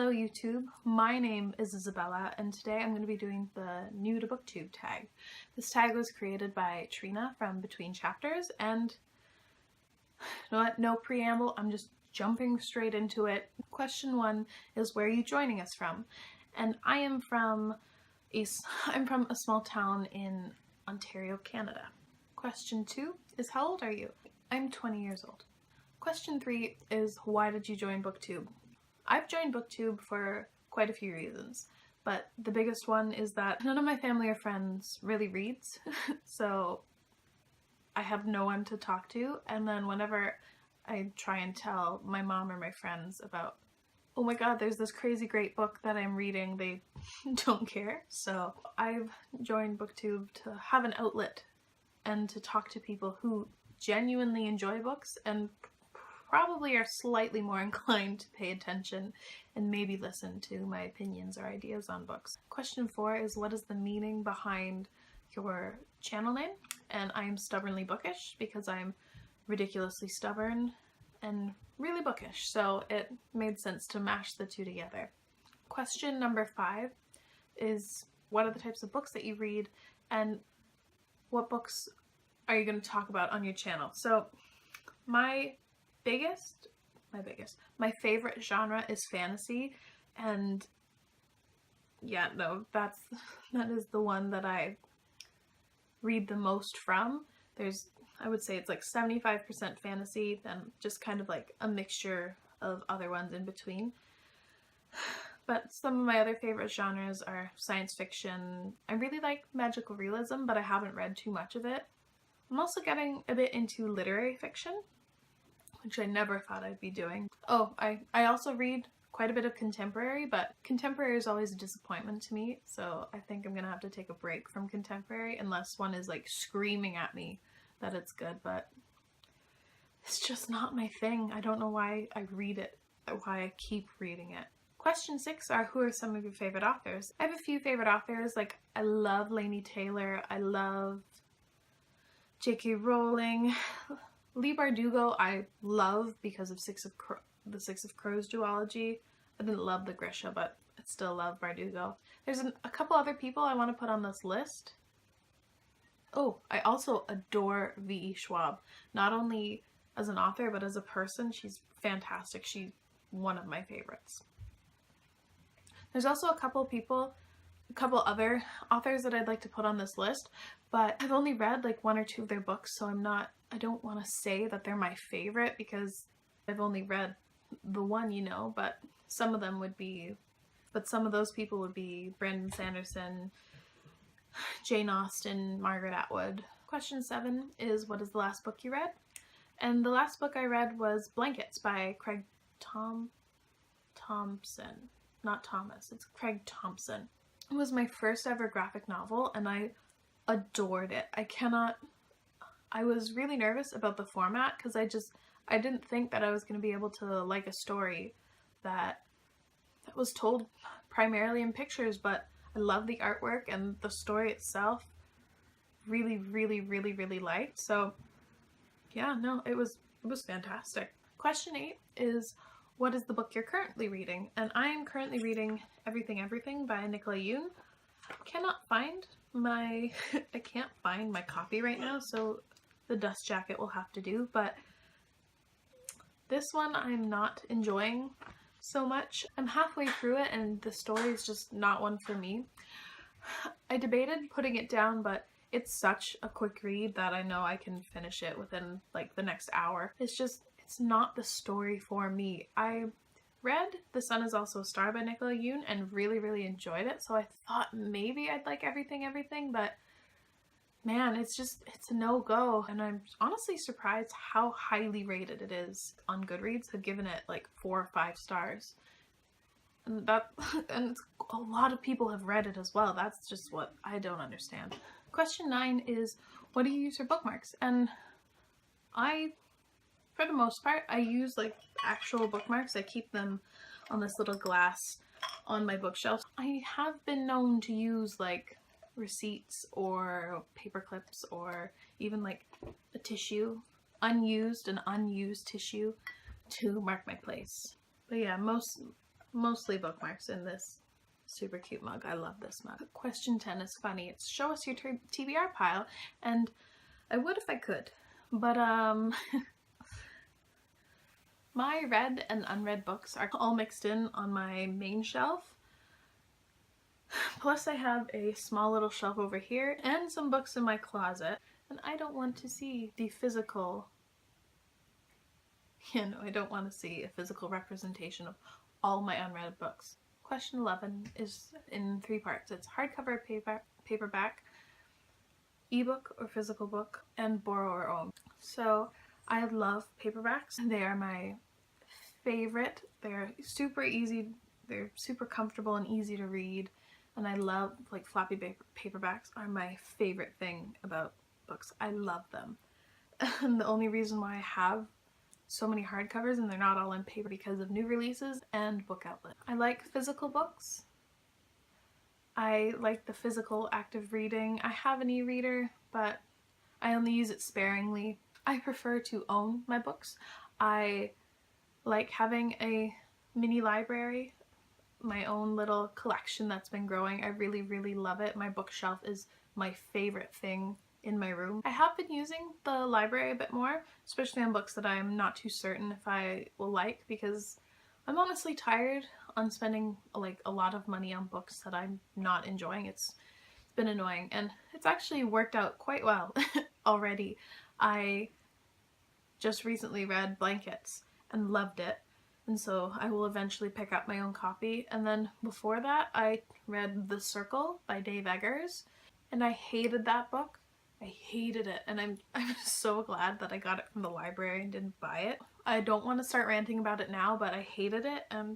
Hello YouTube, my name is Isabella and today I'm going to be doing the new to Booktube tag. This tag was created by Trina from Between Chapters and you know what, no preamble, I'm just jumping straight into it. Question 1 is where are you joining us from? And I'm from a small town in Ontario, Canada. Question 2 is how old are you? I'm 20 years old. Question 3 is why did you join Booktube? I've joined Booktube for quite a few reasons, but the biggest one is that none of my family or friends really reads, so I have no one to talk to, and then whenever I try and tell my mom or my friends about, oh my god, there's this crazy great book that I'm reading, they don't care. So I've joined Booktube to have an outlet and to talk to people who genuinely enjoy books and probably are slightly more inclined to pay attention and maybe listen to my opinions or ideas on books. Question 4 is what is the meaning behind your channel name? And I'm stubbornly bookish because I'm ridiculously stubborn and really bookish, so it made sense to mash the two together. Question number 5 is what are the types of books that you read and what books are you going to talk about on your channel? So my favorite genre is fantasy, and yeah, no, that is the one that I read the most from. I would say it's like 75% fantasy, then just kind of like a mixture of other ones in between. But some of my other favorite genres are science fiction. I really like magical realism, but I haven't read too much of it. I'm also getting a bit into literary fiction, which I never thought I'd be doing. Oh, I also read quite a bit of contemporary, but contemporary is always a disappointment to me, so I think I'm gonna have to take a break from contemporary unless one is like screaming at me that it's good, but it's just not my thing. I don't know why I read it, why I keep reading it. Question 6 are who are some of your favorite authors? I have a few favorite authors, like I love Laini Taylor, I love J.K. Rowling. Leigh Bardugo I love because of the Six of Crows duology. I didn't love the Grisha, but I still love Bardugo. There's a couple other people I want to put on this list. Oh, I also adore V.E. Schwab. Not only as an author, but as a person, she's fantastic. She's one of my favorites. There's also a couple other authors that I'd like to put on this list, but I've only read like 1 or 2 of their books, so I don't want to say that they're my favorite because I've only read the one, you know, but some of those people would be Brandon Sanderson, Jane Austen, Margaret Atwood. Question 7 is what is the last book you read? And the last book I read was Blankets by Craig Thompson. Not Thomas, it's Craig Thompson. It was my first ever graphic novel and I adored it. I was really nervous about the format because I didn't think that I was going to be able to like a story that was told primarily in pictures, but I love the artwork and the story itself really liked. So yeah, no, it was fantastic. Question 8 is what is the book you're currently reading? And I am currently reading Everything by Nicola Yoon. I can't find my copy right now, so the dust jacket will have to do, but this one I'm not enjoying so much. I'm halfway through it and the story is just not one for me. I debated putting it down, but it's such a quick read that I know I can finish it within like the next hour. It's not the story for me. I read The Sun Is Also a Star by Nicola Yoon and really enjoyed it, so I thought maybe I'd like Everything, but man, it's a no-go, and I'm honestly surprised how highly rated it is on Goodreads. I've given it like 4 or 5 stars. And a lot of people have read it as well. That's just what I don't understand. Question 9 is what do you use for bookmarks? And for the most part, I use like actual bookmarks. I keep them on this little glass on my bookshelf. I have been known to use like receipts or paper clips or even like a tissue, unused tissue to mark my place. But yeah, mostly bookmarks in this super cute mug. I love this mug. Question 10 is funny. It's show us your TBR pile, and I would if I could, but my read and unread books are all mixed in on my main shelf. Plus I have a small little shelf over here and some books in my closet, and I don't want to see the physical, I don't want to see a physical representation of all my unread books. Question 11 is in 3 parts. It's hardcover, paperback, ebook or physical book, and borrow or own. So I love paperbacks. They are my favorite. They're super easy, they're super comfortable and easy to read, and I love, like, floppy paperbacks are my favorite thing about books. I love them. And the only reason why I have so many hardcovers and they're not all in paper because of new releases and Book Outlet. I like physical books. I like the physical active reading. I have an e-reader, but I only use it sparingly. I prefer to own my books. I like having a mini library, my own little collection that's been growing. I really, really love it. My bookshelf is my favorite thing in my room. I have been using the library a bit more, especially on books that I'm not too certain if I will like, because I'm honestly tired on spending like a lot of money on books that I'm not enjoying. It's been annoying, and it's actually worked out quite well already. I just recently read Blankets and loved it, and so I will eventually pick up my own copy. And then before that I read The Circle by Dave Eggers, and I hated that book. I hated it, and I'm so glad that I got it from the library and didn't buy it. I don't want to start ranting about it now, but I hated it and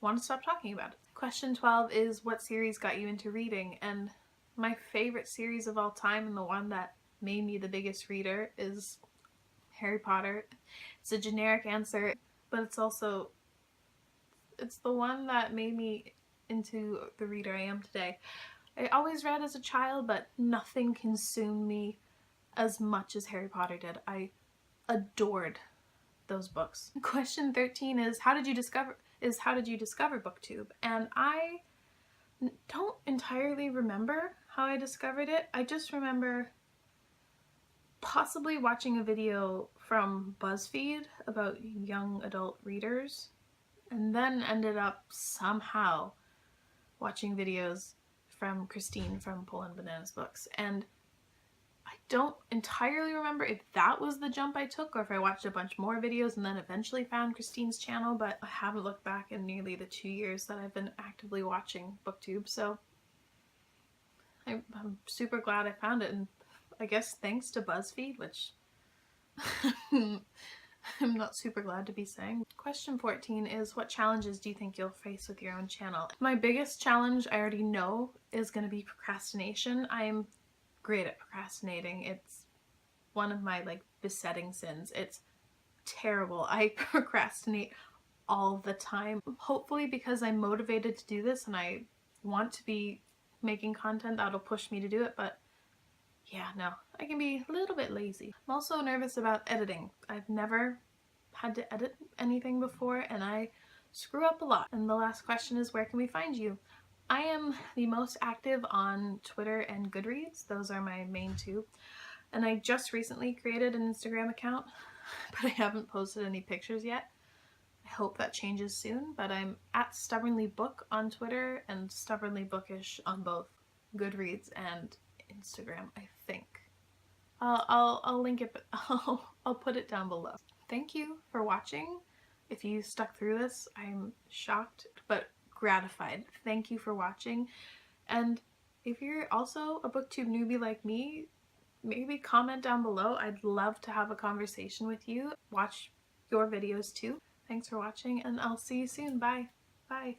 want to stop talking about it. Question 12 is what series got you into reading? And my favorite series of all time, and the one that made me the biggest reader, is Harry Potter. It's a generic answer, but it's also, it's the one that made me into the reader I am today. I always read as a child, but nothing consumed me as much as Harry Potter did. I adored those books. Question 13 is how did you discover Booktube? And I don't entirely remember how I discovered it. I just remember possibly watching a video from BuzzFeed about young adult readers, and then ended up somehow watching videos from Christine from Poland Bananas Books, and I don't entirely remember if that was the jump I took or if I watched a bunch more videos and then eventually found Christine's channel, but I haven't looked back in nearly the 2 years that I've been actively watching Booktube, so I'm super glad I found it, and I guess thanks to BuzzFeed, which I'm not super glad to be saying. Question 14 is what challenges do you think you'll face with your own channel? My biggest challenge I already know is going to be procrastination. I'm great at procrastinating. It's one of my like besetting sins. It's terrible. I procrastinate all the time. Hopefully because I'm motivated to do this and I want to be making content, that'll push me to do it, but yeah, no, I can be a little bit lazy. I'm also nervous about editing. I've never had to edit anything before, and I screw up a lot. And the last question is where can we find you? I am the most active on Twitter and Goodreads. Those are my main two. And I just recently created an Instagram account, but I haven't posted any pictures yet. I hope that changes soon, but I'm at stubbornlybook on Twitter and stubbornlybookish on both Goodreads and Instagram, I think. I'll link it, but I'll put it down below. Thank you for watching. If you stuck through this, I'm shocked but gratified. Thank you for watching. And if you're also a Booktube newbie like me, maybe comment down below. I'd love to have a conversation with you. Watch your videos too. Thanks for watching, and I'll see you soon. Bye. Bye.